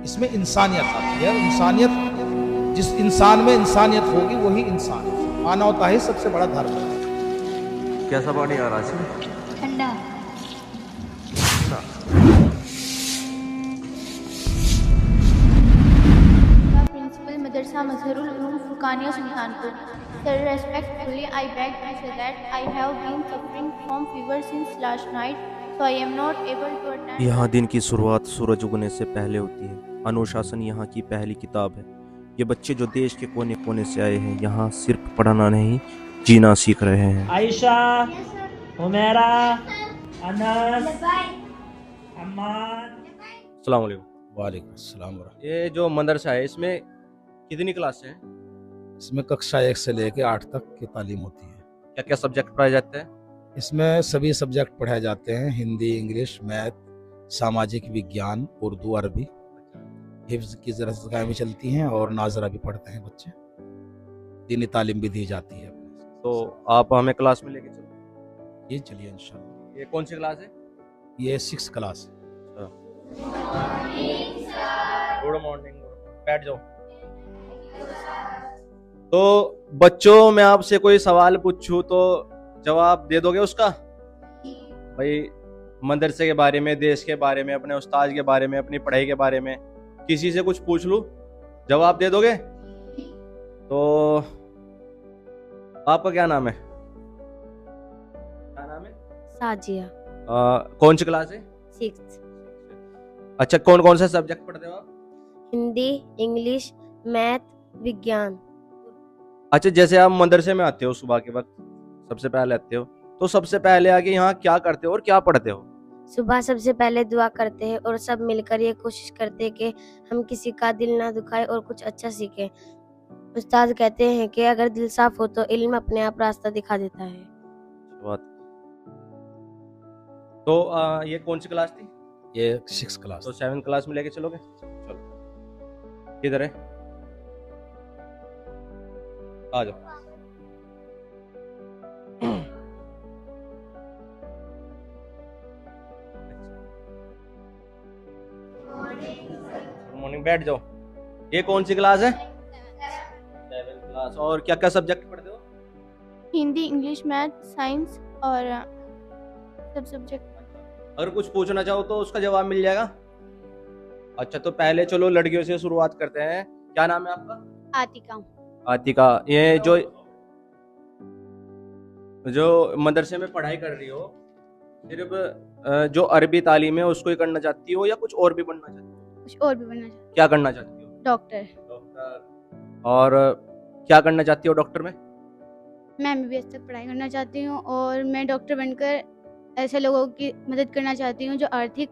इसमें इंसानियत आती है। इंसानियत, जिस इंसान में इंसानियत होगी वही इंसान है। मानवता ही सबसे बड़ा धर्म है। कैसा पानी आ रहा है इसमें? ठंडा। Principal Madrasa Mazharul Uloom Furqania Sultanpur. Sir, respectfully, I beg to say that I have been suffering from fever since last night, so I am not able to attend. यहाँ दिन की शुरुआत सूरज उगने से पहले होती है। अनुशासन यहाँ की पहली किताब है। ये बच्चे जो देश के कोने कोने से आए हैं, यहाँ सिर्फ पढ़ना नहीं, जीना सीख रहे हैं। आयशा, हुमैरा, अनस, अम्माद। अस्सलाम वालेकुम। वालेकुम अस्सलाम वरहमतुल्लाह। ये जो मदरसा है, इसमें कितनी क्लास है? इसमें कक्षा 1 से लेकर 8 तक की तालीम होती है। क्या क्या सब्जेक्ट पढ़ाए जाते हैं? इसमें सभी सब्जेक्ट पढ़ाए जाते हैं। हिंदी, इंग्लिश, मैथ, सामाजिक विज्ञान, उर्दू, अरबी। हिफ्ज की ज़रा भी चलती हैं और नाजरा भी पढ़ते हैं बच्चे। दीनी तालीम भी दी जाती है। तो आप हमें क्लास में लेके चलो। ये चलिए इंशाल्लाह। ये कौन सी क्लास है? ये 6 क्लास है। Good morning. बैठ जाओ। तो बच्चों, मैं आपसे कोई सवाल पूछूं तो जवाब दे दोगे उसका? भाई, मदरसे के बारे में, देश के बारे में, अपने उस्ताद के बारे में, अपनी पढ़ाई के बारे में किसी से कुछ पूछ लूं, जवाब दे दोगे? तो आपका क्या नाम है? क्या नाम है? साजिया। कौन सी क्लास है? 6th। अच्छा, कौन कौन सा सब्जेक्ट पढ़ते हो आप? हिंदी, इंग्लिश, मैथ, विज्ञान। अच्छा, जैसे आप मदरसे में आते हो सुबह के वक्त, सबसे पहले आते हो, तो सबसे पहले आके यहाँ क्या करते हो और क्या पढ़ते हो? सुबह सबसे पहले दुआ करते हैं और सब मिलकर ये कोशिश करते हैं कि हम किसी का दिल ना दुखाए और कुछ अच्छा सीखें। उस्ताद कहते हैं कि अगर दिल साफ हो तो इल्म अपने आप रास्ता दिखा देता है। बात। तो ये कौन सी क्लास थी? ये 6 क्लास। तो 7th क्लास में लेके चलोगे? चलो। किधर है? आ जाओ। मॉर्निंग। बैठ जाओ। ये कौन सी क्लास है? 7th class. और क्या क्या सब्जेक्ट पढ़ते हो? हिंदी, इंग्लिश, मैथ, साइंस और सब सब्जेक्ट। अगर कुछ पूछना चाहो तो उसका जवाब मिल जाएगा? अच्छा, तो पहले चलो लड़कियों से शुरुआत करते हैं। क्या नाम है आपका? आतिका। आतिका, ये जो मदरसे में पढ़ाई कर रही हो, सिर्फ जो अरबी तालीम है उसको ही करना चाहती हो या कुछ और भी बनना चाहती हो? कुछ और भी बनना चाहती क्या करना चाहती हो? हूँ। डॉक्टर। डॉक्टर। और क्या करना चाहती हो डॉक्टर में? मैं MBBS तक पढ़ाई करना चाहती हूँ और मैं डॉक्टर बनकर ऐसे लोगों की मदद करना चाहती हूँ जो आर्थिक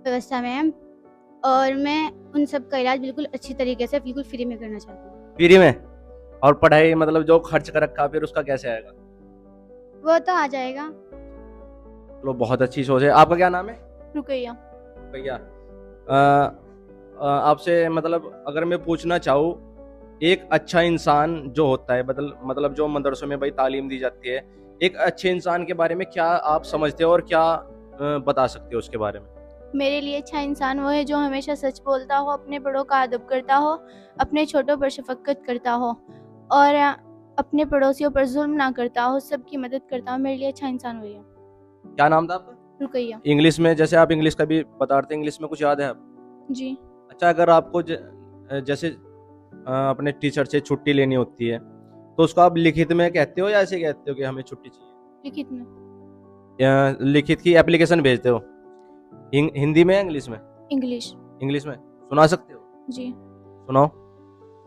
व्यवस्था में हैं, और मैं उन सब का इलाज बिल्कुल अच्छी तरीके से बिल्कुल फ्री में करना चाहती हूँ। फ्री में? और पढ़ाई मतलब जो खर्च कर रखा फिर उसका कैसे आएगा? वो तो आ जाएगा। चलो, बहुत अच्छी सोच है। आपका क्या नाम है? रुकैया। भैया, आपसे मतलब अगर मैं पूछना चाहूँ, एक अच्छा इंसान जो होता है, मतलब जो मदरसों में भाई तालीम दी जाती है, एक अच्छे इंसान के बारे में क्या आप समझते हो और क्या बता सकते हो उसके बारे में? मेरे लिए अच्छा इंसान वो है जो हमेशा सच बोलता हो, अपने बड़ों का अदब करता हो, अपने छोटों पर शफकत करता हो और अपने पड़ोसियों पर जुल्म ना करता हो, सबकी मदद करता हो। मेरे लिए अच्छा इंसान वही है। क्या नाम था आपका? रुकैया। इंग्लिश में, जैसे आप इंग्लिश का भी बता रहे थे, इंग्लिश में कुछ याद है आप? जी। अच्छा, अगर आपको जैसे अपने टीचर से छुट्टी लेनी होती है तो उसको आप लिखित में कहते हो या ऐसे कहते हो कि हमें छुट्टी चाहिए? लिखित में। या लिखित की एप्लीकेशन भेजते हो? हिंदी में या इंग्लिश में? इंग्लिश। इंग्लिश में सुना सकते हो? जी। सुनाओ।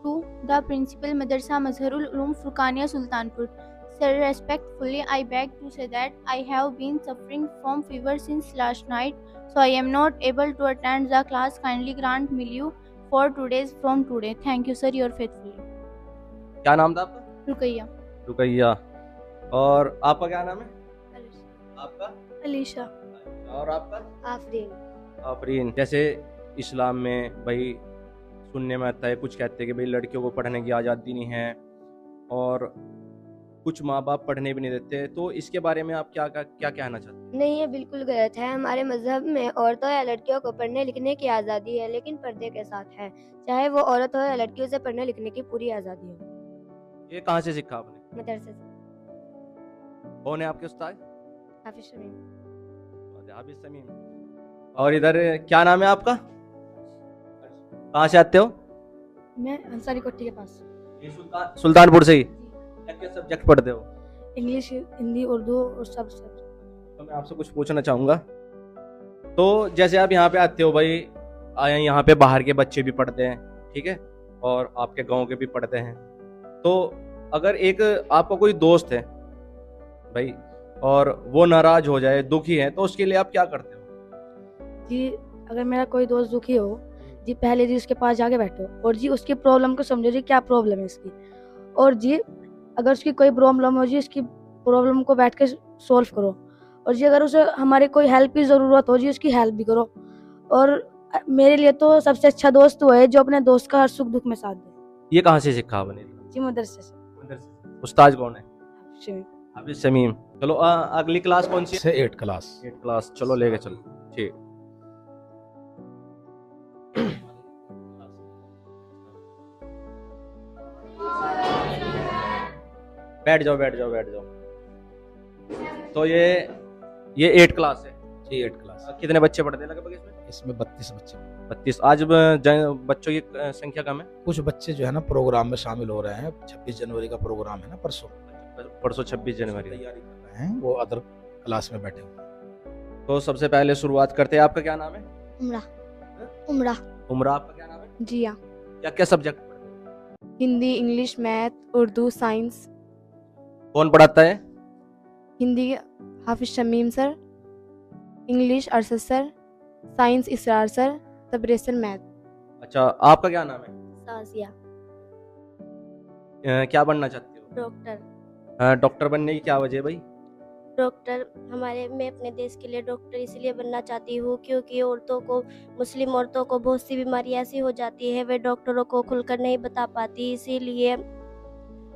To the principal Madrasa Mazharul Uloom Furqaniya Sultanpur. Sir, respectfully, I beg to say that I have been suffering from fever since last night, so I am not able to attend the class. Kindly grant me leave for 2 days from today. Thank you, sir. Your faithfully. क्या नाम था आपका? रुकैया। रुकैया। और आपका क्या नाम है? आपका? अलीशा। और आपका? आफरीन। आफरीन। जैसे इस्लाम में भाई सुनने में आता है, कुछ कहते हैं कि भाई लड़कियों को पढ़ने की आज़ादी नहीं है, और कुछ माँ बाप पढ़ने भी नहीं देते, तो इसके बारे में आप क्या क्या कहना चाहते हैं? नहीं, ये बिल्कुल गलत है। हमारे मजहब में औरतों या लड़कियों को पढ़ने लिखने की आज़ादी है, लेकिन पर्दे के साथ है। चाहे वो औरत हो या लड़की, उसे पढ़ने लिखने की पूरी आज़ादी है। ये कहाँ से सीखा आपने? मदरसे से। कौन है आपके उस्ताद? हाफिज शमीम। हाफिज समीम। और इधर क्या नाम है आपका? कहाँ से आते हो? मैं अंसारी कोठी के पास। सुल्तानपुर से ही। क्या सब्जेक्ट पढ़ते हो? इंग्लिश, हिंदी, उर्दू और सब। तो मैं आपसे कुछ पूछना चाहूँगा। तो जैसे आप यहाँ पे आते हो भाई, यहाँ पे बाहर के बच्चे भी पढ़ते हैं, ठीक है, और आपके गांव के भी पढ़ते हैं। तो अगर एक आपका कोई दोस्त है भाई और वो नाराज हो जाए, दुखी है, तो उसके लिए आप क्या करते हो? जी, अगर मेरा कोई दोस्त दुखी हो जी, पहले जी उसके पास जाके बैठो और जी उसकी प्रॉब्लम को समझो जी, क्या प्रॉब्लम है इसकी। और जी अगर उसकी कोई प्रॉब्लम हो जी, उसकी प्रॉब्लम को बैठ के सॉल्व करो। और जी अगर उसे हमारे कोई हेल्प की ज़रूरत हो जी, उसकी हेल्प भी करो। और मेरे लिए तो सबसे अच्छा दोस्त वो है जो अपने दोस्त का हर सुख दुख में साथ दे। ये कहाँ से सीखा आपने? जी मदरसे से। उस्ताद कौन है? शमीम। हाफिज शमीम। चलो अगली क्लास कौन सी है? से 8 क्लास। 8 क्लास, चलो लेके चलो। ठीक। बैठ जाओ बैठ जाओ बैठ जाओ। तो ये 8 क्लास है जी 8 क्लास। कितने बच्चे पढ़ते हैं लगभग इसमें? इसमें 32 बच्चे। 32। आज बच्चों की संख्या कम है। कुछ बच्चे जो है ना प्रोग्राम में शामिल हो रहे हैं। 26 जनवरी का प्रोग्राम है ना, परसों 26 जनवरी। तैयारी कर रहे हैं, वो अदर क्लास में बैठे हुए। तो सबसे पहले शुरुआत करते हैं। आपका क्या नाम है? उमरा। उमरा। उमरा। आपका क्या नाम है? जिया। क्या क्या सब्जेक्ट पढ़ते हैं? Hindi, English, math, Urdu, science. कौन पढ़ाता है? Hindi Hafiz Shamim sir, English Arshad sir, science Israr sir, Tabresan math. अच्छा, आपका क्या नाम है? साजिया। क्या बनना चाहते हो? डॉक्टर। डॉक्टर बनने की क्या वजह है भाई? डॉक्टर मैं अपने देश के लिए डॉक्टर इसलिए बनना चाहती हूँ क्योंकि मुस्लिम औरतों को बहुत सी बीमारी ऐसी हो जाती है, वे डॉक्टरों को खुलकर नहीं बता पाती। इसीलिए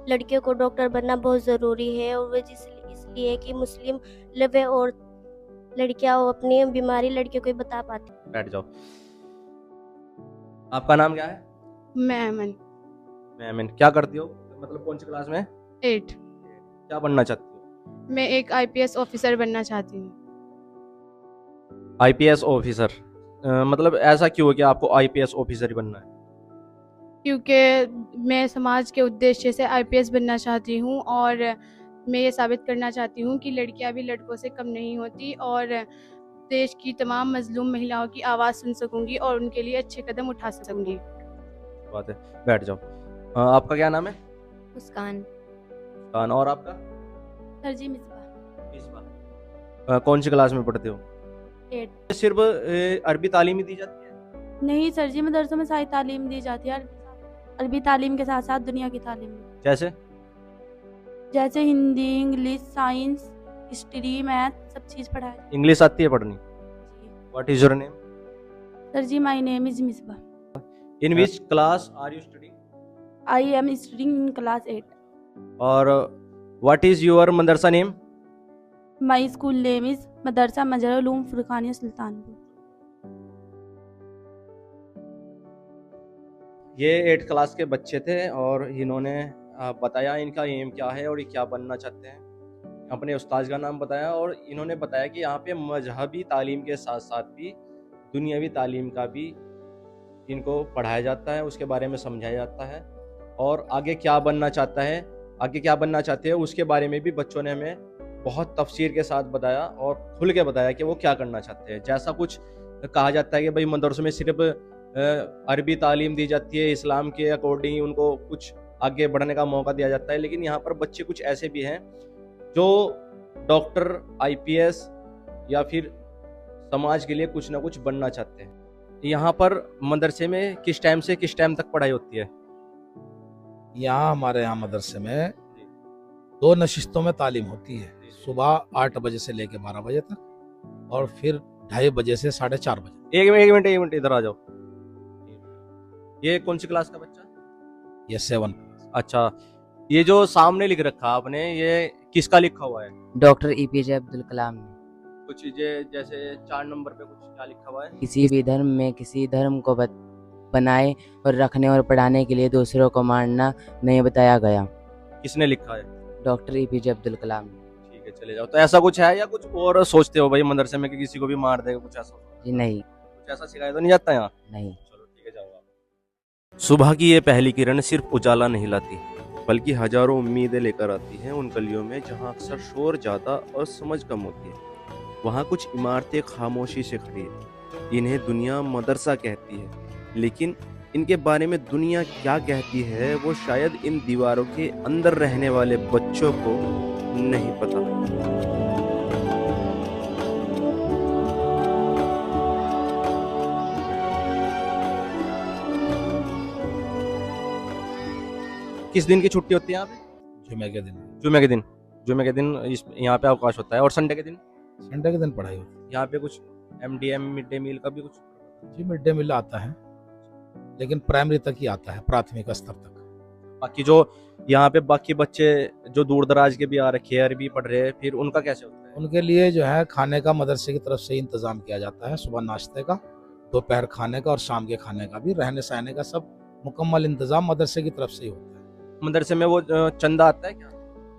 लड़कियों को डॉक्टर बनना बहुत ज़रूरी है। और वे इसलिए कि मुस्लिम लवे और लड़कियां अपनी बीमारी लड़कियों को ही बता पाती। बैठ जाओ। आपका नाम क्या है? मैं अमन। मैं क्या करती हो? मतलब कौन सी क्लास में? 8। क्या बनना चाहती हो? मैं एक IPS ऑफिसर बनना चाहती हूँ। IPS officer. मतलब ऐसा क्यों है कि आपको IPS ऑफिसर ही बनना है? क्योंकि मैं समाज के उद्देश्य से IPS बनना चाहती हूँ और मैं ये साबित करना चाहती हूँ कि लड़कियाँ भी लड़कों से कम नहीं होती और देश की तमाम मजलूम महिलाओं की आवाज़ सुन सकूँगी और उनके लिए अच्छे कदम उठा सकूँगी। बात है, बैठ जाओ। आपका क्या नाम है? मुस्कान। खान। और आपका? सरजी मिसबा। कौन सी क्लास में पढ़ते हो? 8। सिर्फ अरबी तालीम ही दी जाती है? नहीं सर जी, मदरसों में सारी तालीम दी जाती है। अरबी तालीम के साथ साथ दुनिया की तालीम भी। जैसे Hindi, English, science, history, math, सब चीज़ पढ़ाई। इंग्लिश आती है पढ़नी? What is your name? Sir ji, my name is Misba. In which class are you studying? I am studying in class 8। और what is your madrasa name? My school name is madrasa Mazharul Uloom Furqania Sultanpur. ये 8 class के बच्चे थे और इन्होंने बताया इनका एम क्या है और ये क्या बनना चाहते हैं। अपने उस्ताद का नाम बताया और इन्होंने बताया कि यहाँ पे मजहबी तालीम के साथ साथ भी दुनियावी तालीम का भी इनको पढ़ाया जाता है, उसके बारे में समझाया जाता है। और आगे क्या बनना चाहते हैं उसके बारे में भी बच्चों ने हमें बहुत तफसीर के साथ बताया और खुल के बताया कि वो क्या करना चाहते हैं। जैसा कुछ कहा जाता है कि भाई मदरसों में सिर्फ अरबी तालीम दी जाती है, इस्लाम के अकॉर्डिंग उनको कुछ आगे बढ़ने का मौका दिया जाता है, लेकिन यहाँ पर बच्चे कुछ ऐसे भी हैं जो डॉक्टर, IPS या फिर समाज के लिए कुछ ना कुछ बनना चाहते हैं। यहाँ पर मदरसे में किस टाइम से किस टाइम तक पढ़ाई होती है? यहाँ हमारे यहाँ मदरसे में 2 नशिस्तों में तालीम होती है। सुबह 8 बजे से लेकर 12 बजे तक और फिर 2:30 बजे से 4:30 बजे। एक मिनट इधर आ जाओ। ये कौन सी क्लास का बच्चा? ये 7। अच्छा, ये जो सामने लिख रखा आपने, ये किसका लिखा हुआ है? डॉक्टर एपीजे अब्दुल कलाम ने। कुछ चीजें जैसे 4 नंबर पे कुछ क्या लिखा हुआ है? किसी भी धर्म में किसी धर्म को बनाए और रखने और पढ़ाने के लिए दूसरों को मारना नहीं बताया गया। किसने लिखा है? डॉक्टर एपीजे अब्दुल कलाम ने। ठीक है, चले जाओ। तो ऐसा कुछ है या कुछ और सोचते हो भाई मदरसे में कि किसी को भी मार देगा, कुछ ऐसा? जी नहीं। कुछ ऐसा सिखाया तो नहीं जाता यहाँ? नहीं। चलो ठीक है, जाओ आप। सुबह की ये पहली किरण सिर्फ उजाला नहीं लाती, बल्कि हजारों उम्मीदें लेकर आती हैं उन गलियों में जहाँ अक्सर शोर ज्यादा और समझ कम होती है। वहाँ कुछ इमारतें खामोशी से खड़ी है। इन्हें दुनिया मदरसा कहती है, लेकिन इनके बारे में दुनिया क्या कहती है वो शायद इन दीवारों के अंदर रहने वाले बच्चों को नहीं पता। किस दिन की छुट्टी होती है यहाँ पे? जुमे के दिन। जुमे के दिन। जुमे के दिन यहाँ पे अवकाश होता है। और संडे के दिन? संडे के दिन पढ़ाई होती है। यहाँ पे कुछ MDM मिड डे मील का भी कुछ? जी मिड डे मील आता है, लेकिन प्राइमरी तक ही आता है, प्राथमिक स्तर तक। बाकी जो यहाँ पे बाकी बच्चे जो दूर दराज के भी आ रखे हैं, अरबी पढ़ रहे हैं, फिर उनका कैसे होता है? उनके लिए जो है खाने का मदरसे की तरफ से ही इंतजाम किया जाता है। सुबह नाश्ते का, दोपहर खाने का और शाम के खाने का भी, रहने सहने का सब मुकम्मल इंतजाम मदरसे की तरफ से ही होता है। मदरसे में वो चंदा आता है क्या?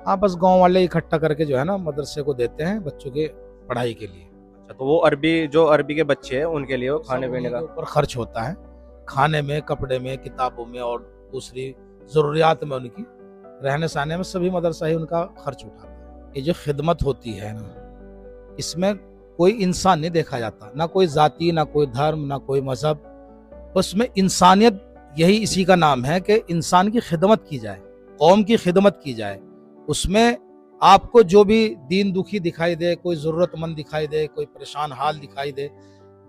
हाँ, बस गांव वाले इकट्ठा करके जो है ना मदरसे को देते हैं बच्चों के पढ़ाई के लिए। अच्छा, तो वो अरबी के बच्चे हैं उनके लिए वो खाने पीने का ऊपर खर्च होता है, खाने में, कपड़े में, किताबों में और दूसरी जरूरियात में, उनकी रहने सहने में सभी मदरसा ही उनका खर्च उठाता है। ये जो खिदमत होती है ना, इसमें कोई इंसान नहीं देखा जाता, ना कोई जाति, ना कोई धर्म, ना कोई मजहब। उसमें इंसानियत, यही इसी का नाम है कि इंसान की खिदमत की जाए, कौम की खिदमत की जाए। उसमें आपको जो भी दीन दुखी दिखाई दे, कोई ज़रूरतमंद दिखाई दे, कोई परेशान हाल दिखाई दे,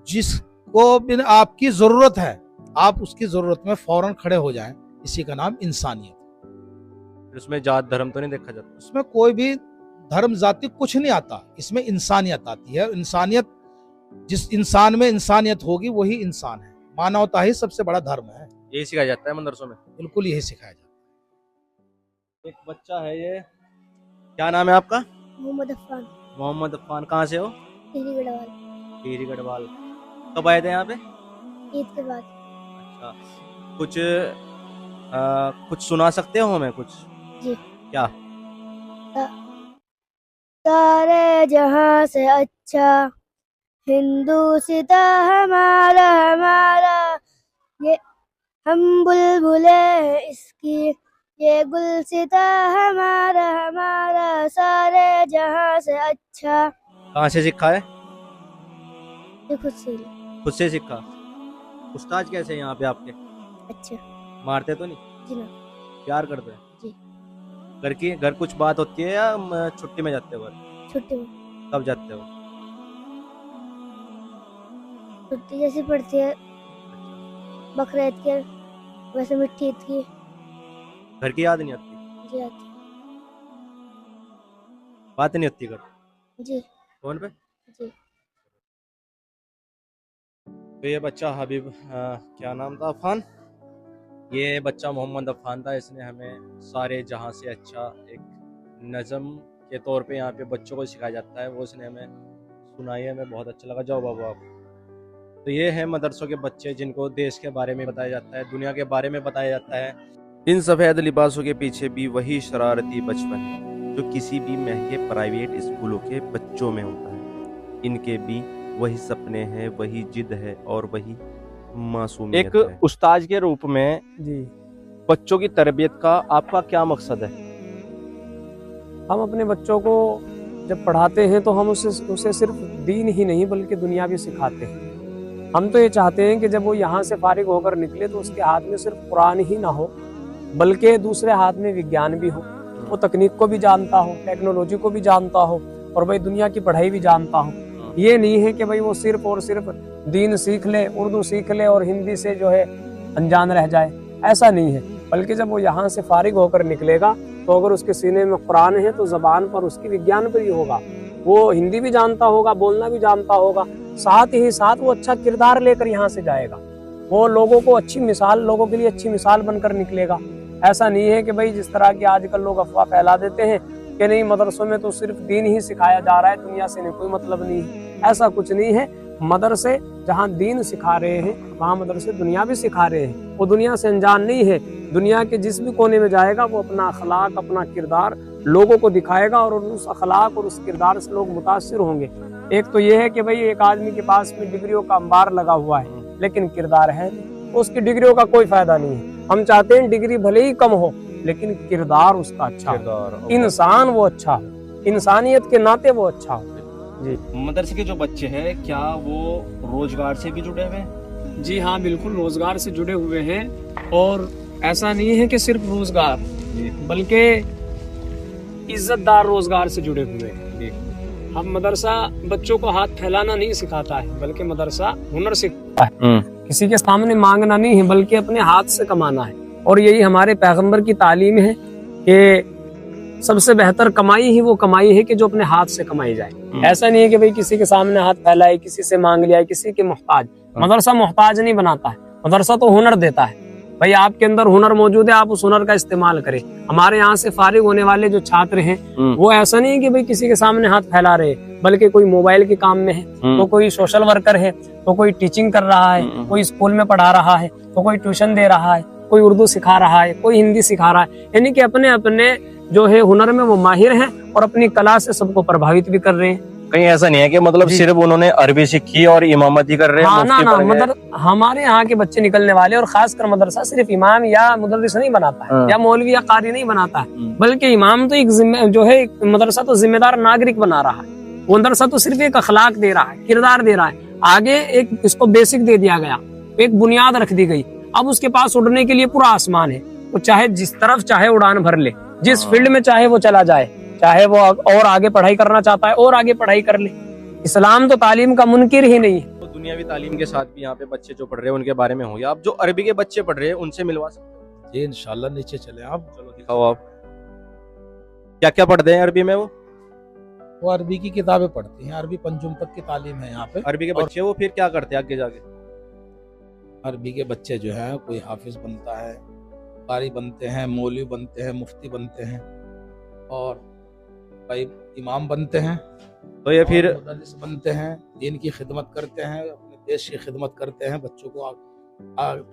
जिसको भी आपकी ज़रूरत है, आप उसकी ज़रूरत में फ़ौरन खड़े हो जाएं, इसी का नाम इंसानियत। उसमें जात धर्म तो नहीं देखा जाता? उसमें कोई भी धर्म जाति कुछ नहीं आता, इसमें इंसानियत आती है। इंसानियत, जिस इंसान में इंसानियत होगी वही इंसान है। मानवता ही सबसे बड़ा धर्म है। यही सिखाया जाता है मदरसों में? बिल्कुल यही सिखाया जाता है। एक बच्चा है, ये क्या नाम है आपका? मोहम्मद अफान। मोहम्मद अफान। कहाँ से हो? टिहरी गढ़वाल। टिहरी गढ़वाल। कब आए थे यहाँ पे? ईद के बाद। अच्छा, कुछ सुना सकते हो हमें कुछ? जी। क्या? सारे जहां से अच्छा हिंदू सिता हमारा हमारा, ये हम बुलबुले हैं इसकी, ये गुलसिता हमारा हमारा, सारे जहां से अच्छा। कहाँ से सीखा है? ये खुद से ही। खुद से सीखा। उस्ताद कैसे हैं यहाँ पे आपके? अच्छा। मारते तो नहीं? जी ना। प्यार करते हैं? जी। घर कुछ बात होती है या छुट्टी में जाते हो घर? छुट्टी में। कब जाते हो? छुट्टी जैसी पड़ती है, बकरीद के, वैसे मिट्टी ईद की। घर की याद नहीं आती? जी आती। बात नहीं होती घर? जी। फोन पे? जी। तो ये बच्चा हबीब, क्या नाम था? अफान। ये बच्चा मोहम्मद अफान था। इसने हमें सारे जहां से अच्छा एक नज़म के तौर पे यहाँ पे बच्चों को सिखाया जाता है, वो इसने हमें सुनाई है। हमें बहुत अच्छा लगा। जाओ बाबू आप। तो ये है मदरसों के बच्चे जिनको देश के बारे में बताया जाता है, दुनिया के बारे में बताया जाता है। इन सफ़ेद लिबासों के पीछे भी वही शरारती बचपन है जो किसी भी महंगे प्राइवेट स्कूलों के बच्चों में होता है। इनके भी वही सपने हैं, वही जिद है और वही मासूमियत है। एक उस्ताद के रूप में जी, बच्चों की तरबियत का आपका क्या मकसद है? हम अपने बच्चों को जब पढ़ाते हैं तो हम उसे सिर्फ दीन ही नहीं बल्कि दुनिया भी सिखाते हैं। हम तो ये चाहते हैं कि जब वो यहाँ से फारिग होकर निकले तो उसके हाथ में सिर्फ कुरान ही ना हो, बल्कि दूसरे हाथ में विज्ञान भी हो, वो तकनीक को भी जानता हो, टेक्नोलॉजी को भी जानता हो और भाई दुनिया की पढ़ाई भी जानता हो। ये नहीं है कि भाई वो सिर्फ और सिर्फ दीन सीख ले, उर्दू सीख ले और हिंदी से जो है अनजान रह जाए, ऐसा नहीं है। बल्कि जब वो यहाँ से फारिग होकर निकलेगा तो अगर उसके सीने में कुरान है तो जबान पर उसकी विज्ञान पर ही होगा। वो हिंदी भी जानता होगा, बोलना भी जानता होगा, साथ ही साथ वो अच्छा किरदार लेकर यहाँ से जाएगा। वो लोगों को अच्छी मिसाल, लोगों के लिए अच्छी मिसाल बनकर निकलेगा। ऐसा नहीं है कि भाई जिस तरह की आजकल लोग अफवाह फैला देते हैं कि नहीं मदरसों में तो सिर्फ दीन ही सिखाया जा रहा है, दुनिया से नहीं कोई मतलब नहीं है। ऐसा कुछ नहीं है। मदरसे जहाँ दीन सिखा रहे हैं वहाँ मदरसे दुनिया भी सिखा रहे हैं। वो दुनिया से अनजान नहीं है। दुनिया के जिस भी कोने में जाएगा वो अपना अखलाक, अपना किरदार लोगों को दिखाएगा और उस अखलाक और उस किरदार से लोग मुतासिर होंगे। एक तो ये है कि भाई एक आदमी के पास में डिग्रियों का अंबार लगा हुआ है लेकिन किरदार है नहीं, तो उसकी डिग्रियों का कोई फायदा नहीं है। हम चाहते हैं डिग्री भले ही कम हो लेकिन किरदार उसका अच्छा हो, इंसान वो अच्छा हो, इंसानियत के नाते वो अच्छा हो। जी। मदरसे के जो बच्चे हैं क्या वो रोजगार से भी जुड़े हुए हैं? जी हाँ, बिल्कुल रोजगार से जुड़े हुए हैं। और ऐसा नहीं है कि सिर्फ रोजगार बल्कि इज्जतदार रोजगार से जुड़े हुए हैं। हम मदरसा बच्चों को हाथ फैलाना नहीं सिखाता है बल्कि मदरसा हुनर सिखाता है। किसी के सामने मांगना नहीं है बल्कि अपने हाथ से कमाना है। और यही हमारे पैगंबर की तालीम है कि सबसे बेहतर कमाई ही वो कमाई है कि जो अपने हाथ से कमाई जाए। ऐसा नहीं है कि भाई किसी के सामने हाथ फैलाए, किसी से मांग लिया, किसी के मोहताज। मदरसा मोहताज नहीं बनाता है, मदरसा तो हुनर देता है। भाई आपके अंदर हुनर मौजूद है, आप उस हुनर का इस्तेमाल करें। हमारे यहाँ से फारिग होने वाले जो छात्र हैं वो ऐसा नहीं है कि भाई किसी के सामने हाथ फैला रहे, बल्कि कोई मोबाइल के काम में है, तो कोई सोशल वर्कर है, तो कोई टीचिंग कर रहा है, कोई स्कूल में पढ़ा रहा है, तो कोई ट्यूशन दे रहा है, कोई उर्दू सिखा रहा है, कोई हिंदी सिखा रहा है। यानी कि अपने अपने जो है हुनर में वो माहिर हैं और अपनी कला से सबको प्रभावित भी कर रहे हैं। कहीं ऐसा नहीं है कि मतलब सिर्फ उन्होंने अरबी सीखी और इमामती कर रहे हैं? हाँ, ना मतलब हमारे यहाँ के बच्चे निकलने वाले और खासकर मदरसा सिर्फ इमाम या मुदर्रिस नहीं बनाता है या मौलवी या कारी नहीं बनाता है, बल्कि इमाम तो एक जो है मदरसा तो जिम्मेदार नागरिक बना रहा है। मदरसा तो सिर्फ एक अखलाक दे रहा है, किरदार दे रहा है। आगे एक इसको बेसिक दे दिया गया, एक बुनियाद रख दी गई। अब उसके पास उड़ने के लिए पूरा आसमान है। वो चाहे जिस तरफ चाहे उड़ान भर ले, जिस फील्ड में चाहे वो चला जाए, चाहे वो और आगे पढ़ाई करना चाहता है और आगे पढ़ाई कर ले। इस्लाम तो तालीम का मुनकिर ही नहीं है। तो दुनियावी तालीम के साथ भी यहाँ पे बच्चे जो पढ़ रहे हैं उनके बारे में हो, या आप जो अरबी के बच्चे पढ़ रहे हैं उनसे मिलवा सकते हैं? जी इंशाल्लाह, नीचे चले आप। चलो दिखाओ आप क्या क्या पढ़ते हैं अरबी में। वो अरबी की किताबें पढ़ती हैं, अरबी पंजुम तक की तालीम है यहाँ पे। अरबी के बच्चे वो फिर क्या करते हैं आगे जाके? अरबी के बच्चे जो हैं कोई हाफिज बनता है, कारी बनते हैं, मौलवी बनते हैं, मुफ्ती बनते हैं और भाई इमाम बनते हैं। तो ये फिर मुदर्रिस बनते हैं, दीन की खिदमत करते हैं, अपने देश की खिदमत करते हैं, बच्चों को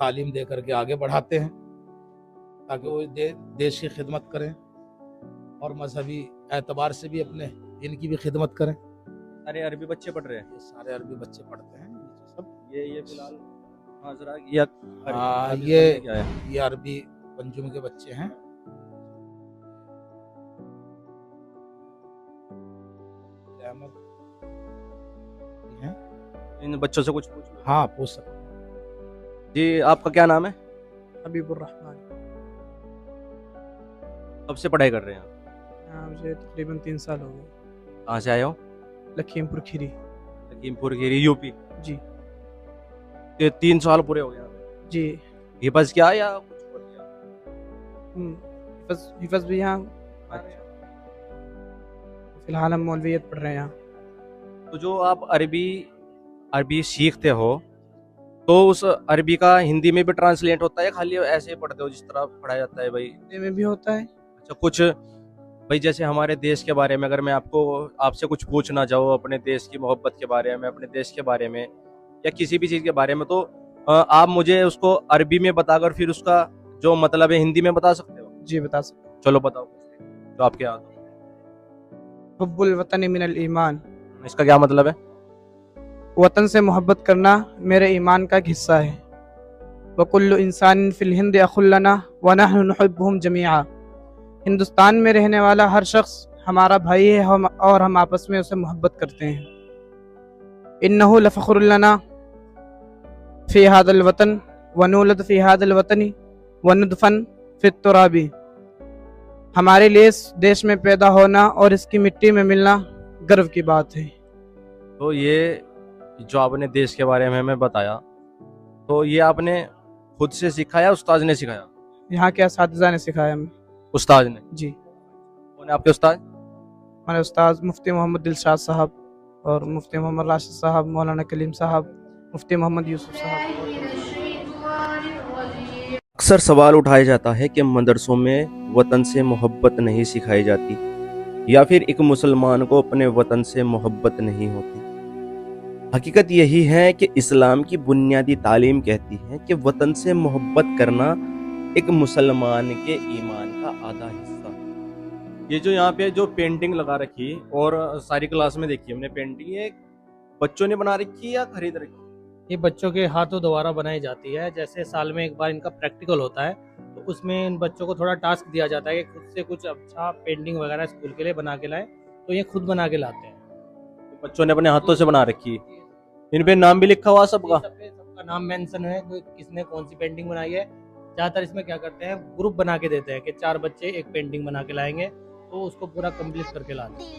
तालीम दे करके आगे बढ़ाते हैं ताकि वो देश की खिदमत करें और मजहबी एतबार से भी अपने दीन की भी खिदमत करें। सारे अरबी बच्चे पढ़ रहे हैं? ये सारे अरबी बच्चे पढ़ते हैं सब। ये फिलहाल ये अरबी पंजुम के बच्चे हैं। इन बच्चों से कुछ पूछ? हाँ, पूछ सकते हैं। जी, आपका क्या नाम है? हबीबुर रहमान। कब से पढ़ाई कर रहे हैं आप? हाँ, मुझे तकरीबन 3 साल हो गए। कहाँ से आए हो? लखीमपुर खीरी। लखीमपुर खीरी, यूपी? जी। ये 3 साल पूरे हो गए जी। हिफज क्या या कुछ और किया? हिफज भी यहाँ। फिलहाल हम मौलवियत पढ़ रहे हैं यहाँ। तो जो आप अरबी सीखते हो तो उस अरबी का हिंदी में भी ट्रांसलेट होता है, खाली ऐसे ही पढ़ते हो जिस तरह पढ़ाया जाता है? भाई हिंदी में भी होता है। अच्छा, कुछ भाई जैसे हमारे देश के बारे में अगर मैं आपसे कुछ पूछना चाहूँ अपने देश की मोहब्बत के बारे में, अपने देश के बारे में या किसी भी चीज़ के बारे में, तो आप मुझे उसको अरबी में बताकर फिर उसका जो मतलब है हिंदी में बता सकते हो? जी, बता सकते। चलो बताओ जो आपके याद हो। हुब्बुल वतन मिनल ईमान। इसका क्या मतलब है? वतन से मोहब्बत करना मेरे ईमान का एक हिस्सा है। वकुल्लु इंसान फिल हिंद अखुल लना व नहनु नुहिब्बुहुम जमीआ। हिंदुस्तान में रहने वाला हर शख्स हमारा भाई है और हम आपस में उसे मोहब्बत करते हैं। इन्नहु लफ़ख्रुल लना फ़ी हादल वतन व नूलद फ़ी हादल वतनी व नुदफ़न फ़ित तुराबी। हमारे लिए इस देश में पैदा होना और इसकी मिट्टी में मिलना गर्व की बात है। तो ये जो आपने देश के बारे में हमें बताया, तो ये आपने खुद से सीखा या उस्ताद ने सिखाया? यहाँ के असातिज़ा ने सिखाया हमें। उस्ताद ने? जी। कौन है आपके उस्ताद? हमारे उस्ताद मुफ्ती मोहम्मद दिलशाद साहब और मुफ्ती मोहम्मद राशिद साहब, मौलाना कलीम साहब, मुफ्ती मोहम्मद यूसुफ साहब। अक्सर सवाल उठाया जाता है कि मदरसों में वतन से मोहब्बत नहीं सिखाई जाती या फिर एक मुसलमान को अपने वतन से मोहब्बत नहीं होती। हकीकत यही है कि इस्लाम की बुनियादी तालीम कहती है कि वतन से मोहब्बत करना एक मुसलमान के ईमान का आधा हिस्सा। ये जो यहाँ पे जो पेंटिंग लगा रखी और सारी क्लास में देखी हमने पेंटिंग, ये बच्चों ने बना रखी या खरीद रखी? ये बच्चों के हाथों द्वारा बनाई जाती है। जैसे साल में एक बार इनका प्रैक्टिकल होता है तो उसमें इन बच्चों को थोड़ा टास्क दिया जाता है कि खुद से कुछ अच्छा पेंटिंग वगैरह स्कूल के लिए बना के लाए, तो ये खुद बना के लाते हैं। तो बच्चों ने अपने हाथों से बना रखी, इन पे नाम भी लिखा हुआ सबका? सबका नाम मेंशन है, किसने कौन सी पेंटिंग बनाई है। ज़्यादातर इसमें क्या करते हैं, ग्रुप बना के देते हैं कि 4 बच्चे एक पेंटिंग बना के लाएंगे तो उसको पूरा कंप्लीट करके लाते हैं।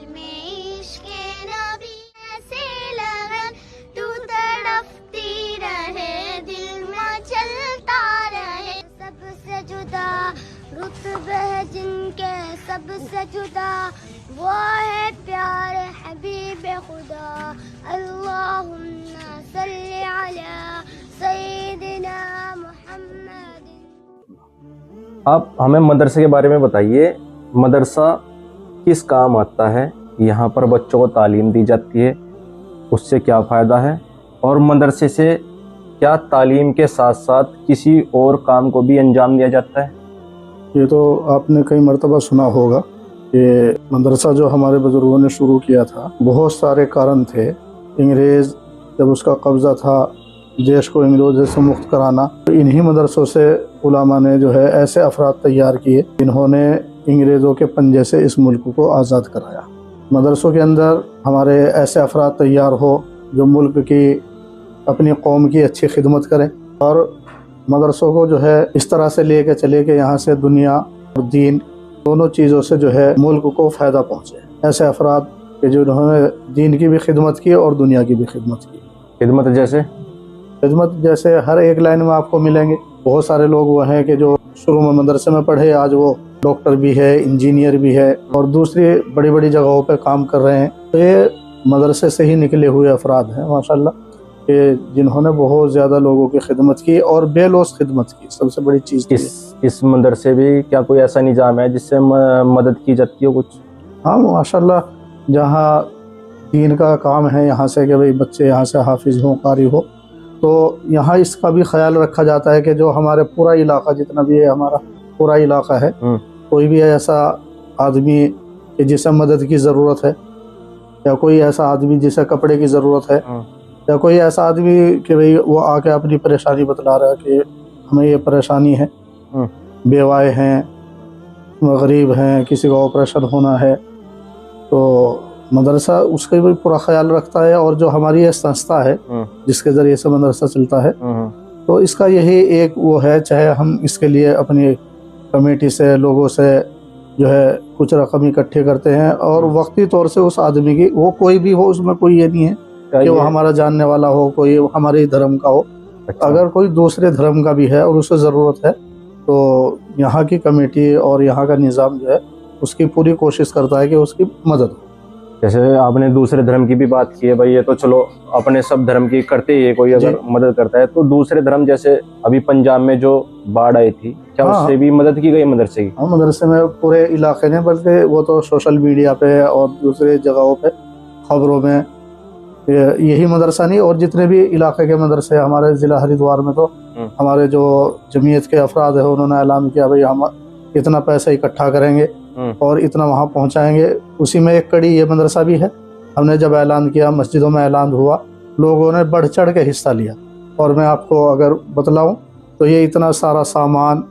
रुतबे है जिनके सबसे जुदा, वो है प्यारे हबीब खुदा। अल्लाहुम्मा सल्ली अला सय्यिदिना मुहम्मद। आप हमें मदरसे के बारे में बताइए, मदरसा किस काम आता है, यहाँ पर बच्चों को तालीम दी जाती है, उससे क्या फ़ायदा है, और मदरसे से क्या तालीम के साथ साथ किसी और काम को भी अंजाम दिया जाता है? ये तो आपने कई मर्तबा सुना होगा कि मदरसा जो हमारे बुजुर्गों ने शुरू किया था, बहुत सारे कारण थे। अंग्रेज़ जब उसका कब्ज़ा था, देश को अंग्रेज़ों से मुक्त कराना, तो इन्हीं मदरसों से उलामा ने जो है ऐसे अफराद तैयार किए जिन्होंने अंग्रेज़ों के पंजे से इस मुल्क को आज़ाद कराया। मदरसों के अंदर हमारे ऐसे अफराद तैयार हो जो मुल्क की, अपनी कौम की अच्छी खिदमत करें, और मदरसों को जो है इस तरह से लेके चले कि यहाँ से दुनिया और दीन दोनों चीज़ों से जो है मुल्क को फ़ायदा पहुँचे। ऐसे अफराद के जिन्होंने दीन की भी खिदमत की और दुनिया की भी खिदमत की। खिदमत जैसे हर एक लाइन में आपको मिलेंगे। बहुत सारे लोग वो हैं कि जो शुरू में मदरसे में पढ़े, आज वो डॉक्टर भी है, इंजीनियर भी है और दूसरी बड़ी बड़ी जगहों पर काम कर रहे हैं। तो ये मदरसे से ही निकले हुए अफराद हैं माशाल्लाह, कि जिन्होंने बहुत ज़्यादा लोगों की खिदमत की और बेलौस खिदमत की। सबसे बड़ी चीज़ इस मदरसे भी क्या कोई ऐसा निज़ाम है जिससे मदद की जाती हो कुछ? हाँ माशाल्लाह, जहाँ दीन का काम है यहाँ से कि भाई बच्चे यहाँ से हाफिज़ हों, कारी हो, तो यहाँ इसका भी ख्याल रखा जाता है कि जो हमारे पूरा इलाका, जितना भी है हमारा पूरा इलाका है, कोई भी ऐसा आदमी कि जिसे मदद की ज़रूरत है, या कोई ऐसा आदमी जिसे कपड़े की ज़रूरत है, या कोई ऐसा आदमी कि भाई वो आके अपनी परेशानी बतला रहा है कि हमें ये परेशानी है, बेवाए हैं, गरीब हैं, किसी का ऑपरेशन होना है, तो मदरसा उसका भी पूरा ख्याल रखता है। और जो हमारी ये संस्था है जिसके ज़रिए से मदरसा चलता है, तो इसका यही एक वो है, चाहे हम इसके लिए अपनी कमेटी से, लोगों से जो है कुछ रकम इकट्ठे करते हैं, और वक्ती तौर से उस आदमी की, वो कोई भी हो, उसमें कोई ये नहीं है कि वो हमारा जानने वाला हो, कोई हमारे धर्म का हो। अच्छा। अगर कोई दूसरे धर्म का भी है और उसे ज़रूरत है, तो यहाँ की कमेटी और यहाँ का निज़ाम जो है उसकी पूरी कोशिश करता है कि उसकी मदद हो। जैसे आपने दूसरे धर्म की भी बात की है, भाई ये तो चलो अपने सब धर्म की करते ही है, कोई अगर मदद करता है तो दूसरे धर्म, जैसे अभी पंजाब में जो बाढ़ आई थी, क्या उससे भी मदद की गई मदरसे की? हाँ, मदरसे में पूरे इलाके ने, बल्कि वो तो सोशल मीडिया पे और दूसरे जगहों पे खबरों में, यही मदरसा नहीं और जितने भी इलाके के मदरसे हमारे ज़िला हरिद्वार में, तो हमारे जो जमीयत के अफराद है उन्होंने ऐलान किया भाई हम इतना पैसा इकट्ठा करेंगे और इतना वहाँ पहुँचाएंगे। उसी में एक कड़ी ये मदरसा भी है। हमने जब ऐलान किया, मस्जिदों में ऐलान हुआ, लोगों ने बढ़ चढ़ के हिस्सा लिया। और मैं आपको अगर बतलाऊँ तो ये इतना सारा सामान,